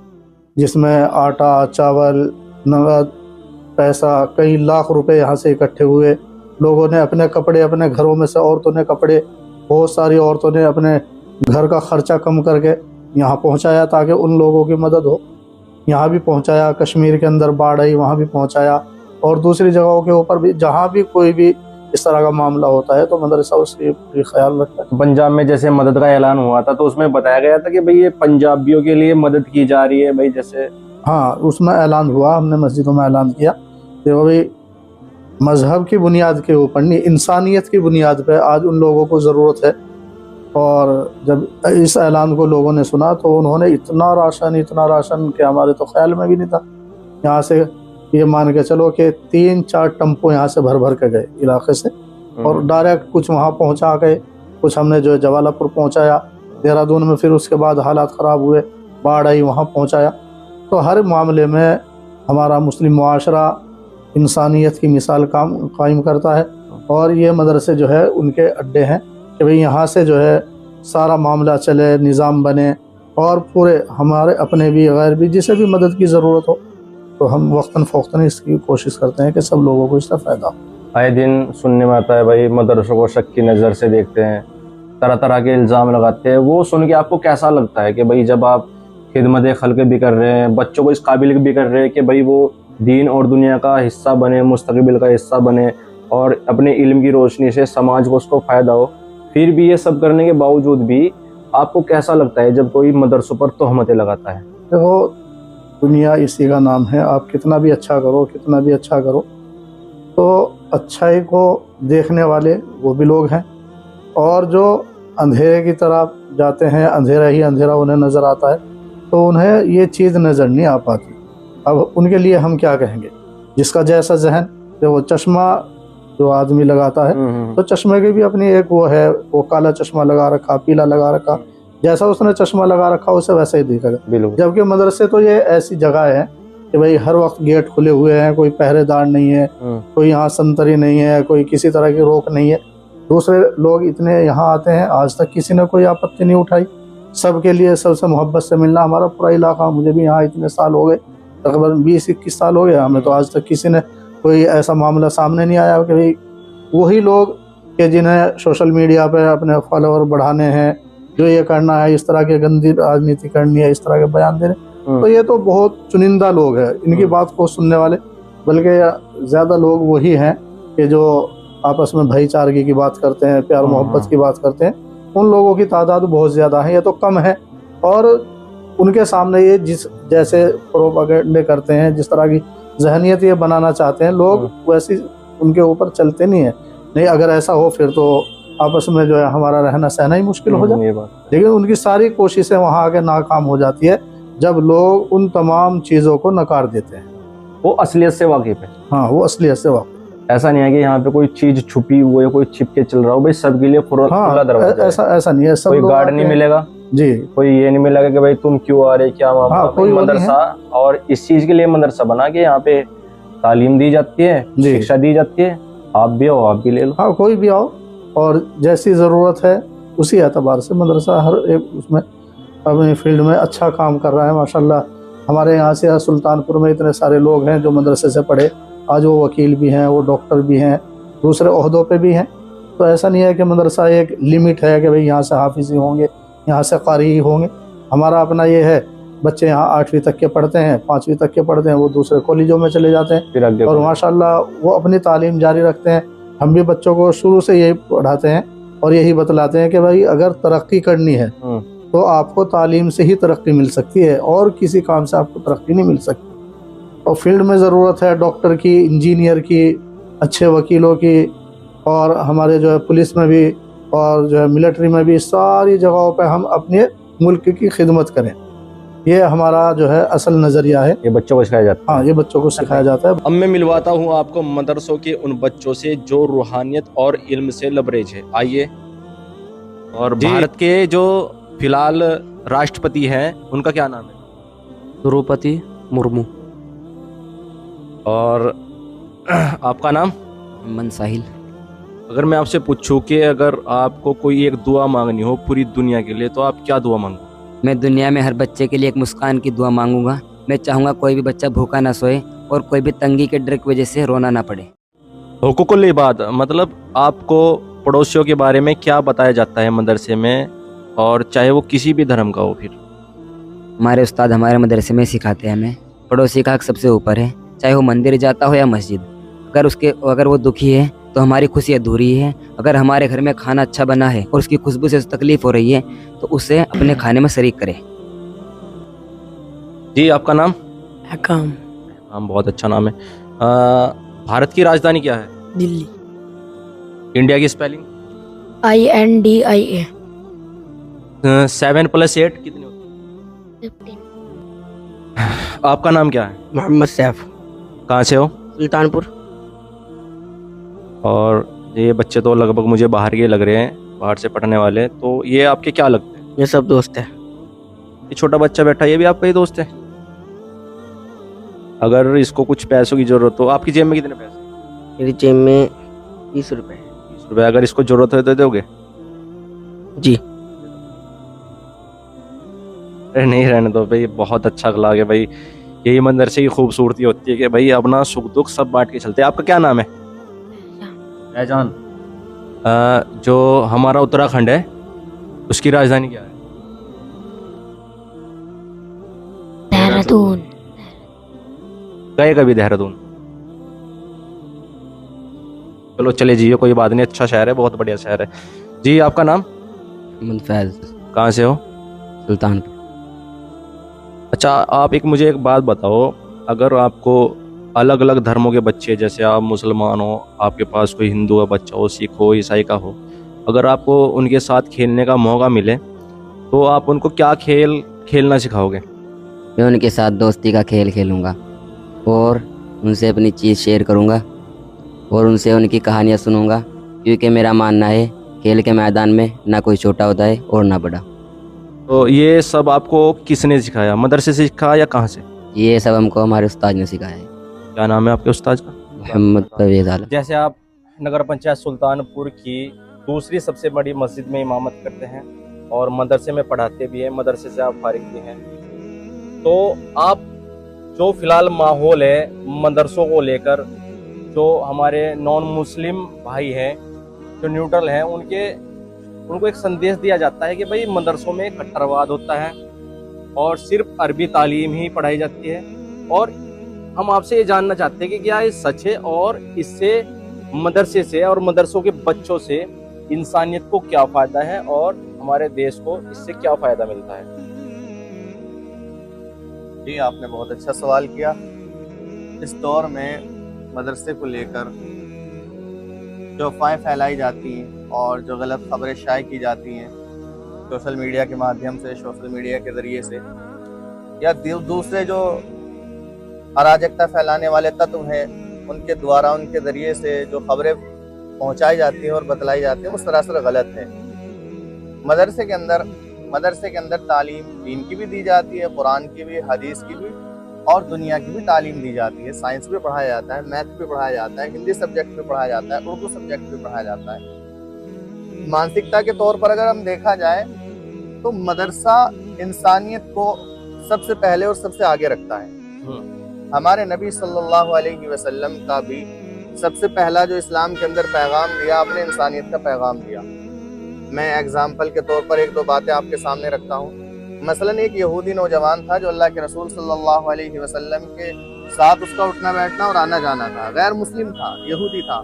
जिसमें आटा, चावल, नगद पैसा, कई लाख रुपए यहाँ से इकट्ठे हुए। लोगों ने अपने कपड़े, अपने घरों में से औरतों ने कपड़े, बहुत सारी औरतों ने अपने घर का खर्चा कम करके यहाँ पहुँचाया ताकि उन लोगों की मदद हो। यहाँ भी पहुँचाया, कश्मीर के अंदर बाढ़ आई वहाँ भी पहुँचाया, और दूसरी जगहों के ऊपर भी जहाँ भी कोई भी इस तरह का मामला होता है तो मदरसा उसकी ख्याल रखता है। पंजाब में जैसे मदद का ऐलान हुआ था तो उसमें बताया गया था कि भाई ये पंजाबियों के लिए मदद की जा रही है, भाई जैसे। हाँ, उसमें ऐलान हुआ, हमने मस्जिदों में ऐलान किया, देखो भाई मज़हब की बुनियाद के ऊपर नहीं, इंसानियत की बुनियाद पे आज उन लोगों को ज़रूरत है और जब इस ऐलान को लोगों ने सुना तो उन्होंने इतना राशन कि हमारे तो ख्याल में भी नहीं था। यहाँ से ये मान के चलो कि 3-4 टम्पो यहाँ से भर भर के गए इलाके से, और डायरेक्ट कुछ वहाँ पहुँचा गए, कुछ हमने जो है जवालापुर पहुँचाया, देहरादून में फिर उसके बाद हालात ख़राब हुए, बाढ़ आई, वहाँ पहुँचाया। तो हर मामले में हमारा मुस्लिम मुआशरा इंसानियत की मिसाल कायम करता है, और ये मदरसे जो है उनके अड्डे हैं कि भाई यहाँ से जो है सारा मामला चले, निज़ाम बने, और पूरे हमारे अपने भी गैर भी जिसे भी मदद की ज़रूरत हो तो हम वक्तन फ़ौक्तन इसकी कोशिश करते हैं कि सब लोगों को इसका फ़ायदा हो। आए दिन सुनने में आता है भाई मदरसों को शक की नज़र से देखते हैं, तरह तरह के इल्ज़ाम लगाते हैं। वो सुन के आपको कैसा लगता है कि भाई जब आप खिदमत खल्क भी कर रहे हैं, बच्चों को इस काबिल भी कर रहे हैं कि भाई वो दीन और दुनिया का हिस्सा बने, मुस्तकबिल का हिस्सा बने, और अपने इल्म की रोशनी से समाज को उसको फ़ायदा हो, फिर भी ये सब करने के बावजूद भी आपको कैसा लगता है जब कोई मदरसों पर तोहमतें लगाता है? देखो, दुनिया इसी का नाम है। आप कितना भी अच्छा करो, कितना भी अच्छा करो, तो अच्छाई को देखने वाले वो भी लोग हैं, और जो अंधेरे की तरफ जाते हैं, अंधेरा ही अंधेरा उन्हें नज़र आता है, तो उन्हें ये चीज़ नज़र नहीं आ पाती। अब उनके लिए हम क्या कहेंगे? जिसका जैसा जहन, वो चश्मा जो आदमी लगाता है, तो चश्मे की भी अपनी एक वो है, वो काला चश्मा लगा रखा, पीला लगा रखा, जैसा उसने चश्मा लगा रखा उसे वैसा ही दिखेगा। जबकि मदरसे तो ये ऐसी जगह है कि भाई हर वक्त गेट खुले हुए हैं, कोई पहरेदार नहीं है, कोई यहाँ संतरी नहीं है, कोई किसी तरह की रोक नहीं है। दूसरे लोग इतने यहाँ आते हैं, आज तक किसी ने कोई आपत्ति नहीं उठाई। सबके लिए सबसे मोहब्बत से मिलना। हमारा पूरा इलाका, मुझे भी यहाँ इतने साल हो गए, तकरीबन 20-21 साल हो गए, हमें तो आज तक किसी ने कोई ऐसा मामला सामने नहीं आया कि भाई वही लोग कि जिन्हें सोशल मीडिया पर अपने फॉलोअर बढ़ाने हैं, जो ये करना है, इस तरह की गंदी राजनीति करनी है, इस तरह के बयान देने, तो ये तो बहुत चुनिंदा लोग हैं इनकी बात को सुनने वाले। बल्कि ज़्यादा लोग वही हैं कि जो आपस में भाईचारगी की बात करते हैं, प्यार मोहब्बत की बात करते हैं। उन लोगों की तादाद बहुत ज़्यादा है, ये तो कम है। और उनके सामने ये जैसे प्रोपेगेंडे करते हैं, जिस तरह की जहनियत ये बनाना चाहते हैं लोग, वैसी उनके ऊपर चलते नहीं है। नहीं, अगर ऐसा हो फिर तो आपस में जो है हमारा रहना सहना ही मुश्किल हो जाए। लेकिन उनकी सारी कोशिशें वहाँ आके नाकाम हो जाती है जब लोग उन तमाम चीज़ों को नकार देते हैं। वो असलियत से वाकिफ है। हाँ, वो असलियत से वाकिफ। ऐसा नहीं है कि यहाँ पे कोई चीज छुपी हुई है, कोई छिप के चल रहा हो। भाई सबके लिए खुला दरवाजा है। ऐसा नहीं है। सब कोई गार्ड नहीं मिलेगा जी, कोई ये नहीं मिलेगा कि भाई तुम क्यों आ रहे, क्या मामला। कोई मदरसा, और इस चीज के लिए मदरसा बना के यहाँ पे तालीम दी जाती है, शिक्षा दी जाती है। आप भी आओ, आप भी ले लो। हाँ, कोई भी आओ, और जैसी ज़रूरत है उसी एतबार से मदरसा हर एक उसमें अपनी फील्ड में अच्छा काम कर रहा है माशाल्लाह। हमारे यहाँ से सुल्तानपुर में इतने सारे लोग हैं जो मदरसे से पढ़े, आज वो वकील भी हैं, वो डॉक्टर भी हैं, दूसरे ओहदों पे भी हैं। तो ऐसा नहीं है कि मदरसा एक लिमिट है कि भाई यहाँ से हाफिज़ होंगे, यहाँ से कारी ही होंगे। हमारा अपना ये है, बच्चे यहाँ 8वीं तक के पढ़ते हैं, 5वीं तक के पढ़ते हैं, वो दूसरे कॉलेजों में चले जाते हैं और माशाल्लाह वो अपनी तालीम जारी रखते हैं। हम भी बच्चों को शुरू से यही पढ़ाते हैं और यही बतलाते हैं कि भाई अगर तरक्की करनी है तो आपको तालीम से ही तरक्की मिल सकती है, और किसी काम से आपको तरक्की नहीं मिल सकती। और फील्ड में ज़रूरत है डॉक्टर की, इंजीनियर की, अच्छे वकीलों की, और हमारे जो है पुलिस में भी और जो है मिलिट्री में भी, सारी जगहों पे हम अपने मुल्क की खिदमत करें। ये हमारा जो है असल नज़रिया है। ये बच्चों को सिखाया जाता है। हाँ, ये बच्चों को सिखाया जाता है। अब मैं मिलवाता हूँ आपको मदरसों के उन बच्चों से जो रूहानियत और इल्म से लबरेज है। आइए। और भारत के जो फिलहाल राष्ट्रपति हैं उनका क्या नाम है? द्रौपदी मुर्मू। और आपका नाम? मन साहिल। अगर मैं आपसे पूछूं कि अगर आपको कोई एक दुआ मांगनी हो पूरी दुनिया के लिए, तो आप क्या दुआ मांगोगे? मैं दुनिया में हर बच्चे के लिए एक मुस्कान की दुआ मांगूंगा। मैं चाहूँगा कोई भी बच्चा भूखा ना सोए और कोई भी तंगी के डर की वजह से रोना ना पड़े। हुकूकुल इबाद मतलब आपको पड़ोसियों के बारे में क्या बताया जाता है मदरसे में, और चाहे वो किसी भी धर्म का हो? फिर हमारे उस्ताद हमारे मदरसे में सिखाते हैं हमें पड़ोसी का हक सबसे ऊपर है, चाहे वो मंदिर जाता हो या मस्जिद। अगर वो दुखी है तो हमारी खुशी अधूरी है। अगर हमारे घर में खाना अच्छा बना है और उसकी खुशबू से तकलीफ हो रही है तो उसे अपने खाने में शरीक करें। जी, आपका नाम? हकाम। नाम बहुत अच्छा नाम है। भारत की राजधानी क्या है? दिल्ली। इंडिया की स्पेलिंग? INDIA। 7 + 8 कितने होते 15 हैं? आपका नाम क्या है? मोहम्मद सैफ, कहाँ से हो? सुल्तानपुर। और ये बच्चे तो लगभग मुझे बाहर के लग रहे हैं, बाहर से पढ़ने वाले। तो ये आपके क्या लगते हैं? ये सब दोस्त है। ये छोटा बच्चा बैठा है, ये भी आपका ही दोस्त है? अगर इसको कुछ पैसों की जरूरत हो, आपकी जेब में कितने पैसे? मेरी जेब में 20 रुपए। 20 रुपए। अगर इसको जरूरत हो तो दोगे? जी। अरे नहीं, रहने दो भाई, बहुत अच्छा अखलाक है भाई। यही मदरसे की खूबसूरती होती है कि भाई अपना सुख दुख सब बांट के चलते हैं। आपका क्या नाम है? फैजान। जो हमारा उत्तराखंड है उसकी राजधानी क्या है? देहरादून। गए कभी देहरादून? चलो चले जी, कोई बात नहीं, अच्छा शहर है, बहुत बढ़िया शहर है जी। आपका नाम? मोहम्मद फैज। कहाँ से हो? सुल्तानपुर। अच्छा, आप मुझे एक बात बताओ, अगर आपको अलग अलग धर्मों के बच्चे, जैसे आप मुसलमान हो, आपके पास कोई हिंदू का बच्चा हो, सिख हो, ईसाई का हो, अगर आपको उनके साथ खेलने का मौका मिले तो आप उनको क्या खेल खेलना सिखाओगे? मैं उनके साथ दोस्ती का खेल खेलूँगा और उनसे अपनी चीज़ शेयर करूँगा और उनसे उनकी कहानियाँ सुनूँगा, क्योंकि मेरा मानना है खेल के मैदान में ना कोई छोटा होता है और ना बड़ा। तो ये सब आपको किसने सिखाया? मदरसे से सिखाया या कहाँ से? ये सब हमको हमारे उस्ताद ने सिखाया है। क्या नाम है आपके उस्ताद का? मोहम्मद परवेज़ आलम। जैसे आप नगर पंचायत सुल्तानपुर की दूसरी सबसे बड़ी मस्जिद में इमामत करते हैं और मदरसे में पढ़ाते भी हैं, मदरसे से आप फारिग भी हैं, तो आप जो फिलहाल माहौल है मदरसों को लेकर, जो हमारे नॉन मुस्लिम भाई हैं, जो न्यूट्रल हैं, उनको एक संदेश दिया जाता है कि भाई मदरसों में कट्टरवाद होता है और सिर्फ अरबी तालीम ही पढ़ाई जाती है। और हम आपसे ये जानना चाहते हैं कि क्या ये सच है और इससे मदरसे से और मदरसों के बच्चों से इंसानियत को क्या फ़ायदा है और हमारे देश को इससे क्या फ़ायदा मिलता है? जी, आपने बहुत अच्छा सवाल किया। इस दौर में मदरसे को लेकर जो अफवाहें फैलाई जाती हैं और जो गलत खबरें शाये की जाती हैं सोशल मीडिया के माध्यम से, सोशल मीडिया के ज़रिए से, या दूसरे जो अराजकता फैलाने वाले तत्व हैं उनके द्वारा, उनके ज़रिए से जो खबरें पहुंचाई जाती हैं और बतलाई जाती हैं वो सरासर गलत है। मदरसे के अंदर तालीम दीन की भी दी जाती है, कुरान की भी, हदीस की भी और दुनिया की भी तालीम दी जाती है। साइंस भी पढ़ाया जाता है, मैथ भी पढ़ाया जाता है, हिंदी सब्जेक्ट भी पढ़ाया जाता है, उर्दू सब्जेक्ट भी पढ़ाया जाता है। मानसिकता के तौर पर अगर हम देखा जाए तो मदरसा इंसानियत को सबसे पहले और सबसे आगे रखता है। हमारे नबी सल्लल्लाहु अलैहि वसल्लम का भी सबसे पहला जो इस्लाम के अंदर पैगाम दिया, आपने इंसानियत का पैगाम दिया। मैं एग्जाम्पल के तौर पर एक दो बातें आपके सामने रखता हूँ। मसलन एक यहूदी नौजवान था जो अल्लाह के रसूल सल्लल्लाहु अलैहि वसल्लम के साथ उसका उठना बैठना और आना जाना था, गैर मुस्लिम था, यहूदी था।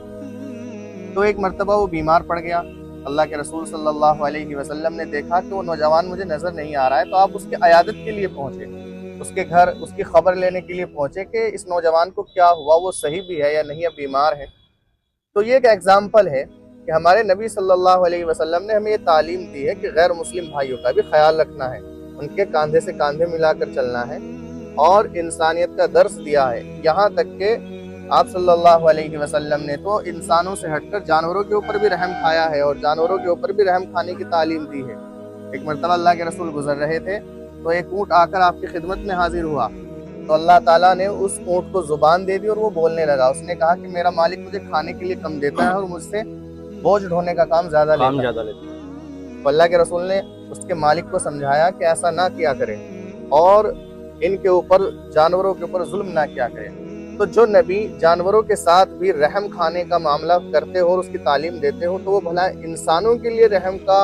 तो एक मर्तबा वो बीमार पड़ गया। अल्लाह के रसूल सल्लल्लाहु अलैहि वसल्लम ने देखा कि वो नौजवान मुझे नज़र नहीं आ रहा है, तो आप उसकी अयादत के लिए पहुँचे, उसके घर उसकी खबर लेने के लिए पहुँचे कि इस नौजवान को क्या हुआ, वो सही भी है या नहीं, अब बीमार है। तो ये एक एग्जाम्पल है कि हमारे नबी सल्लल्लाहु अलैहि वसल्लम ने हमें ये तालीम दी है कि गैर मुस्लिम भाइयों का भी ख्याल रखना है, उनके कंधे से कंधे मिलाकर चलना है और इंसानियत का दर्स दिया है। यहाँ तक कि आप सल्लल्लाहु अलैहि वसल्लम ने तो इंसानों से हटकर जानवरों के ऊपर भी रहम खाया है और जानवरों के ऊपर भी रहम खाने की तालीम दी है। एक मरतबा अल्लाह के रसूल गुजर रहे थे तो एक ऊँट आकर आपकी खिदमत में हाजिर हुआ, तो अल्लाह ताला ने उस ऊँट को जुबान दे दी और वो बोलने लगा। उसने कहा कि मेरा मालिक मुझे खाने के लिए कम देता है और मुझसे बोझ ढोने का काम ज्यादा लेता है। तो अल्लाह के रसूल ने उसके मालिक को समझाया कि ऐसा ना किया करें और इनके ऊपर, जानवरों के ऊपर जुल्म ना किया करें। तो जो नबी जानवरों के साथ भी रहम खाने का मामला करते हो और उसकी तालीम देते हो, तो वो भला इंसानों के लिए रहम का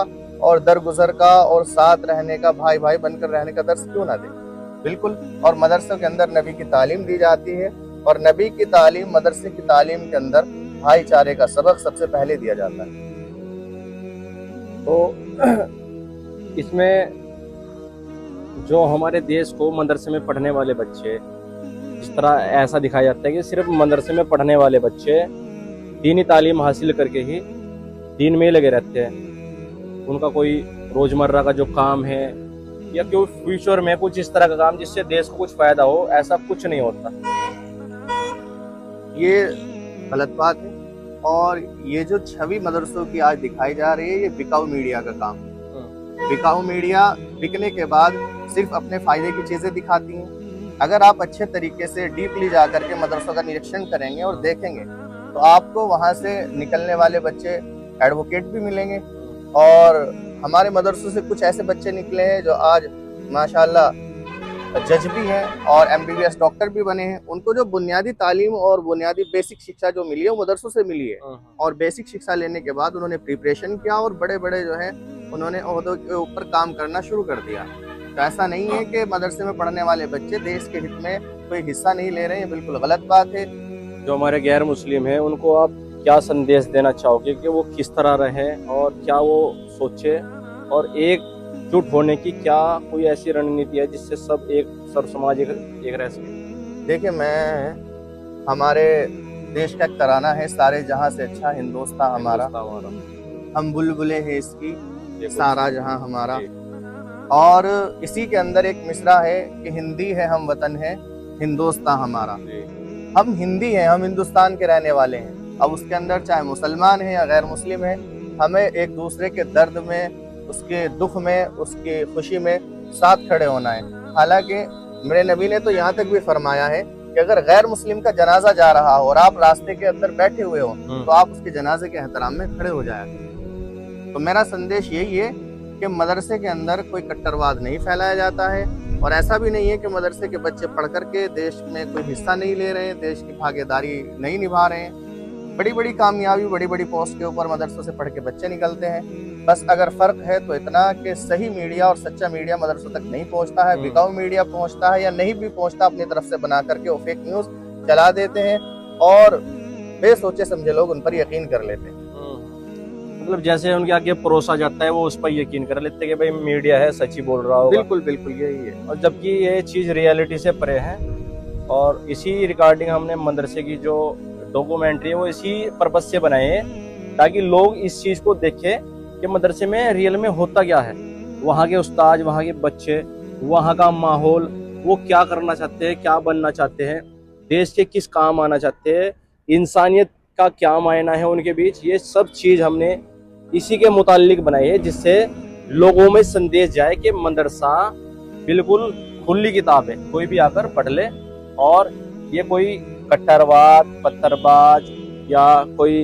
और दरगुजर का और साथ रहने का, भाई भाई बनकर रहने का दर्स क्यों ना दे? बिल्कुल। और मदरसों के अंदर नबी की तालीम दी जाती है और नबी की तालीम, मदरसे की तालीम के अंदर भाईचारे का सबक सबसे पहले दिया जाता है। तो इसमें जो हमारे देश को मदरसे में पढ़ने वाले बच्चे, इस तरह ऐसा दिखाया जाता है कि सिर्फ मदरसे में पढ़ने वाले बच्चे दीनी तालीम हासिल करके ही दीन में लगे रहते हैं। उनका कोई रोजमर्रा का जो काम है या कोई फ्यूचर में कुछ इस तरह का काम जिससे देश को कुछ फायदा हो, ऐसा कुछ नहीं होता। ये गलत बात है। और ये जो छवि मदरसों की आज दिखाई जा रही है, ये बिकाऊ मीडिया का काम है। बिकाऊ मीडिया बिकने के बाद सिर्फ अपने फायदे की चीजें दिखाती हैं। अगर आप अच्छे तरीके से डीपली जा करके मदरसों का निरीक्षण करेंगे और देखेंगे तो आपको वहाँ से निकलने वाले बच्चे एडवोकेट भी मिलेंगे। और हमारे मदरसों से कुछ ऐसे बच्चे निकले हैं जो आज माशाल्लाह जज भी हैं और MBBS डॉक्टर भी बने हैं। उनको जो बुनियादी तालीम और बुनियादी बेसिक शिक्षा जो मिली है वो मदरसों से मिली है। और बेसिक शिक्षा लेने के बाद उन्होंने प्रिपरेशन किया और बड़े बड़े जो है उन्होंने ओहदों के ऊपर काम करना शुरू कर दिया। तो ऐसा नहीं है कि मदरसे में पढ़ने वाले बच्चे देश के हित में कोई हिस्सा नहीं ले रहे हैं, बिल्कुल गलत बात है। जो हमारे गैर मुस्लिम हैं उनको आप क्या संदेश देना चाहोगे कि वो किस तरह रहें और क्या वो सोचे, और एकजुट होने की क्या कोई ऐसी रणनीति है जिससे सब एक सर्व समाज एक रह सके? देखिए, मैं हमारे देश का एक तराना है, सारे जहां से अच्छा हिंदुस्तान हमारा, हम बुलबुलें हैं इसकी, सारा जहां हमारा। और इसी के अंदर एक मिसरा है कि हिंदी है हम वतन है हिंदुस्तान हमारा। हम हिंदी हैं, हम हिंदुस्तान के रहने वाले हैं। अब उसके अंदर चाहे मुसलमान है या गैर मुस्लिम है, हमें एक दूसरे के दर्द में, उसके दुख में, उसकी खुशी में साथ खड़े होना है। हालांकि मेरे नबी ने तो यहाँ तक भी फरमाया है कि अगर गैर मुस्लिम का जनाजा जा रहा हो और आप रास्ते के अंदर बैठे हुए हो तो आप उसके जनाजे के एहतराम में खड़े हो जाया करें। तो मेरा संदेश यही है कि मदरसे के अंदर कोई कट्टरवाद नहीं फैलाया जाता है। और ऐसा भी नहीं है कि मदरसे के बच्चे पढ़ करके देश में कोई हिस्सा नहीं ले रहे हैं, देश की भागीदारी नहीं निभा रहे हैं। बड़ी बड़ी कामयाबी, बड़ी बड़ी पोस्ट के ऊपर मदरसों से पढ़ के बच्चे निकलते हैं। बस अगर फ़र्क है तो इतना कि सही मीडिया और सच्चा मीडिया मदरसों तक नहीं पहुंचता है, बिकाऊ मीडिया पहुंचता है या नहीं भी पहुंचता, अपनी तरफ से बना करके वो फेक न्यूज़ चला देते हैं और बेसोचे समझे लोग उन पर यकीन कर लेते हैं। मतलब जैसे उनके आगे परोसा जाता है वो उस पर यकीन कर लेते हैं कि भाई मीडिया है, सच ही बोल रहा होगा। बिल्कुल बिल्कुल यही है। और जबकि ये चीज़ रियलिटी से परे है। और इसी रिगार्डिंग हमने मदरसे की जो डॉक्यूमेंट्री है वो इसी पर्पज से बनाए हैं ताकि लोग इस चीज़ को देखें कि मदरसे में रियल में होता क्या है, वहाँ के उस्ताद, वहाँ के बच्चे, वहाँ का माहौल, वो क्या करना चाहते हैं, क्या बनना चाहते हैं, देश के किस काम आना चाहते हैं, इंसानियत का क्या मायना है उनके बीच। ये सब चीज़ हमने इसी के मुतालिक बनाई है जिससे लोगों में संदेश जाए कि मदरसा बिल्कुल खुली किताब है, कोई भी आकर पढ़ ले। और ये कोई कट्टरवाद, पत्थरबाज या कोई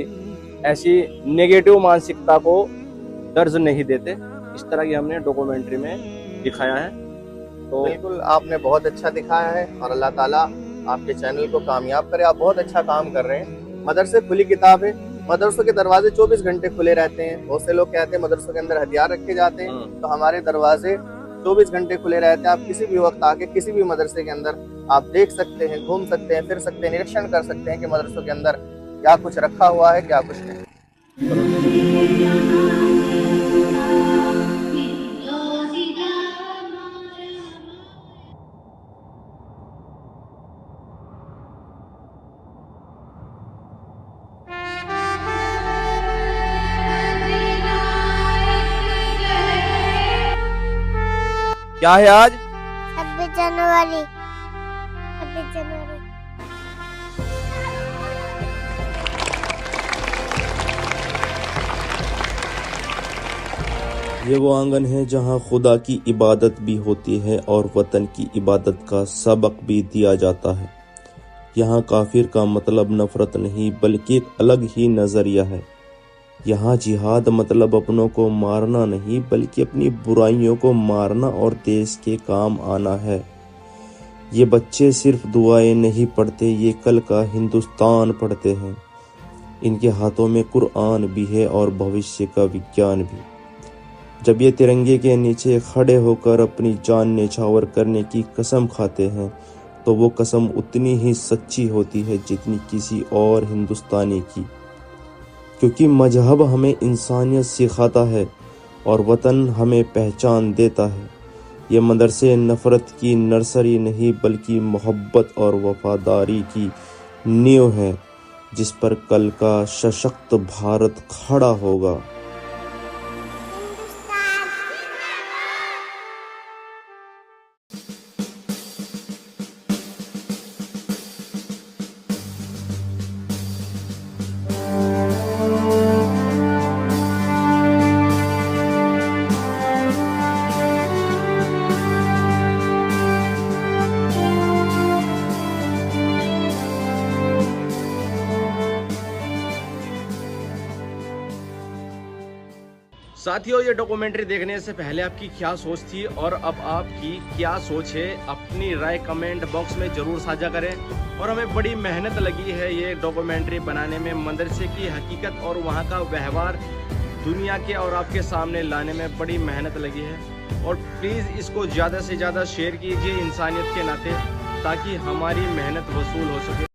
ऐसी नेगेटिव मानसिकता को दर्ज नहीं देते। इस तरह की हमने डॉक्यूमेंट्री में दिखाया है। तो बिल्कुल आपने बहुत अच्छा दिखाया है और अल्लाह ताला आपके चैनल को कामयाब करे। आप बहुत अच्छा काम कर रहे हैं। मदरसे खुली किताब है, मदरसों के दरवाजे 24 घंटे खुले रहते हैं। बहुत से लोग कहते हैं मदरसों के अंदर हथियार रखे जाते हैं, तो हमारे दरवाजे 24 घंटे खुले रहते हैं। आप किसी भी वक्त आके किसी भी मदरसे के अंदर आप देख सकते हैं, घूम सकते हैं, फिर सकते हैं, निरीक्षण कर सकते हैं कि मदरसों के अंदर क्या कुछ रखा हुआ है, क्या कुछ नहीं। क्या है आज? 26 जनवरी। 26 जनवरी। ये वो आंगन है जहाँ खुदा की इबादत भी होती है और वतन की इबादत का सबक भी दिया जाता है। यहाँ काफिर का मतलब नफरत नहीं बल्कि एक अलग ही नजरिया है। यहाँ जिहाद मतलब अपनों को मारना नहीं बल्कि अपनी बुराइयों को मारना और देश के काम आना है। ये बच्चे सिर्फ दुआएं नहीं पढ़ते, ये कल का हिंदुस्तान पढ़ते हैं। इनके हाथों में कुरान भी है और भविष्य का विज्ञान भी। जब ये तिरंगे के नीचे खड़े होकर अपनी जान न्यौछावर करने की कसम खाते हैं तो वो कसम उतनी ही सच्ची होती है जितनी किसी और हिंदुस्तानी की, क्योंकि मजहब हमें इंसानियत सिखाता है और वतन हमें पहचान देता है। ये मदरसे नफ़रत की नर्सरी नहीं बल्कि मोहब्बत और वफादारी की नींव है जिस पर कल का सशक्त भारत खड़ा होगा। साथियों, ये डॉक्यूमेंट्री देखने से पहले आपकी क्या सोच थी और अब आपकी क्या सोच है, अपनी राय कमेंट बॉक्स में जरूर साझा करें। और हमें बड़ी मेहनत लगी है ये डॉक्यूमेंट्री बनाने में, मदरसे की हकीकत और वहाँ का व्यवहार दुनिया के और आपके सामने लाने में बड़ी मेहनत लगी है। और प्लीज़ इसको ज़्यादा से ज़्यादा शेयर कीजिए इंसानियत के नाते, ताकि हमारी मेहनत वसूल हो सके।